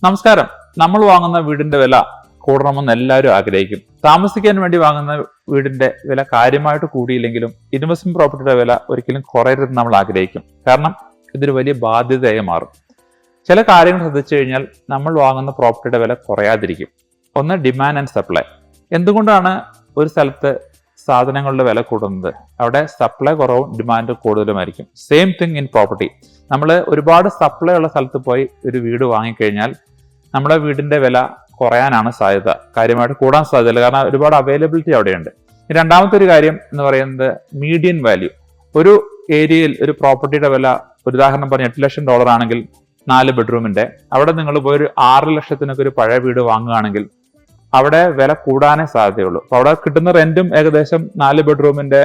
നമസ്കാരം. നമ്മൾ വാങ്ങുന്ന വീടിന്റെ വില കൂടണമെന്ന് എല്ലാവരും ആഗ്രഹിക്കും. താമസിക്കാൻ വേണ്ടി വാങ്ങുന്ന വീടിന്റെ വില കാര്യമായിട്ട് കൂടിയില്ലെങ്കിലും ഇൻവെസ്റ്റ്മെന്റ് പ്രോപ്പർട്ടിയുടെ വില ഒരിക്കലും കുറയരുതെന്ന് നമ്മൾ ആഗ്രഹിക്കും. കാരണം ഇതൊരു വലിയ ബാധ്യതയായി മാറും. ചില കാര്യങ്ങൾ ശ്രദ്ധിച്ചു കഴിഞ്ഞാൽ നമ്മൾ വാങ്ങുന്ന പ്രോപ്പർട്ടിയുടെ വില കുറയാതിരിക്കും. ഒന്ന്, ഡിമാൻഡ് ആൻഡ് സപ്ലൈ. എന്തുകൊണ്ടാണ് ഒരു സ്ഥലത്ത് സാധനങ്ങളുടെ വില കൂടുന്നത്? അവിടെ സപ്ലൈ കുറവും ഡിമാൻഡ് കൂടുതലുമായിരിക്കും. Same thing in property. നമ്മൾ ഒരുപാട് സപ്ലൈ ഉള്ള സ്ഥലത്ത് പോയി ഒരു വീട് വാങ്ങിക്കഴിഞ്ഞാൽ നമ്മുടെ വീടിന്റെ വില കുറയാനാണ് സാധ്യത, കാര്യമായിട്ട് കൂടാൻ സാധ്യതയില്ല. കാരണം ഒരുപാട് അവൈലബിലിറ്റി അവിടെയുണ്ട്. രണ്ടാമത്തെ ഒരു കാര്യം എന്ന് പറയുന്നത് മീഡിയൻ വാല്യൂ. ഒരു ഏരിയയിൽ ഒരു പ്രോപ്പർട്ടിയുടെ വില, ഒരു ഉദാഹരണം പറഞ്ഞ് $8 ലക്ഷം ആണെങ്കിൽ 4 ബെഡ്റൂമിന്റെ, അവിടെ നിങ്ങൾ പോയി ഒരു 6 ലക്ഷത്തിനൊക്കെ ഒരു പഴയ വീട് വാങ്ങുകയാണെങ്കിൽ അവിടെ വില കൂടാനേ സാധ്യതയുള്ളൂ. അപ്പൊ അവിടെ കിട്ടുന്ന റെന്റും ഏകദേശം 4 ബെഡ്റൂമിന്റെ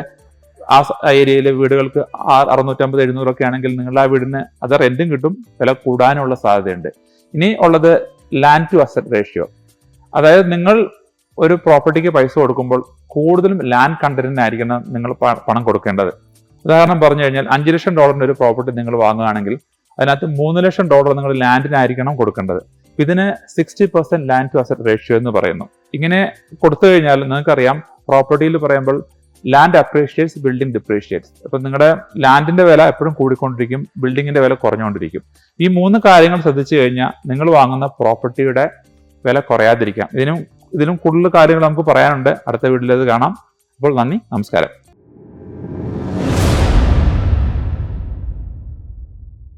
ആ ഏരിയയിലെ വീടുകൾക്ക് 650-700 ഒക്കെ ആണെങ്കിൽ നിങ്ങൾ ആ വീടിന് അത് റെന്റും കിട്ടും, വില കൂടാനുള്ള സാധ്യതയുണ്ട്. ഇനി ഉള്ളത് ലാൻഡ് ടു അസറ്റ് റേഷ്യോ. അതായത് നിങ്ങൾ ഒരു പ്രോപ്പർട്ടിക്ക് പൈസ കൊടുക്കുമ്പോൾ കൂടുതലും ലാൻഡ് കണ്ടന്റിനായിരിക്കണം നിങ്ങൾ പണം കൊടുക്കേണ്ടത്. ഉദാഹരണം പറഞ്ഞു കഴിഞ്ഞാൽ $5 ലക്ഷം ഒരു പ്രോപ്പർട്ടി നിങ്ങൾ വാങ്ങുകയാണെങ്കിൽ അതിനകത്ത് $3 ലക്ഷം നിങ്ങൾ ലാൻഡിനായിരിക്കണം കൊടുക്കേണ്ടത്. ഇതിന് 60% ലാൻഡ് ടു അസറ്റ് റേഷ്യോ എന്ന് പറയുന്നു. ഇങ്ങനെ കൊടുത്തു കഴിഞ്ഞാൽ നിങ്ങൾക്കറിയാം, പ്രോപ്പർട്ടിയിൽ പറയുമ്പോൾ ലാൻഡ് അപ്രീഷിയേറ്റ്സ്, ബിൽഡിംഗ് ഡിപ്രീഷിയേറ്റ്സ്. അപ്പൊ നിങ്ങളുടെ ലാൻഡിന്റെ വില എപ്പോഴും കൂടിക്കൊണ്ടിരിക്കും, ബിൽഡിങ്ങിന്റെ വില കുറഞ്ഞുകൊണ്ടിരിക്കും. ഈ 3 കാര്യങ്ങൾ ശ്രദ്ധിച്ചു കഴിഞ്ഞാൽ നിങ്ങൾ വാങ്ങുന്ന പ്രോപ്പർട്ടിയുടെ വില കുറയാതിരിക്കാം. ഇതിലും കൂടുതൽ കാര്യങ്ങൾ നമുക്ക് പറയാനുണ്ട്. അടുത്ത വീഡിയോയിൽ അത് കാണാം. അപ്പോൾ നന്ദി, നമസ്കാരം.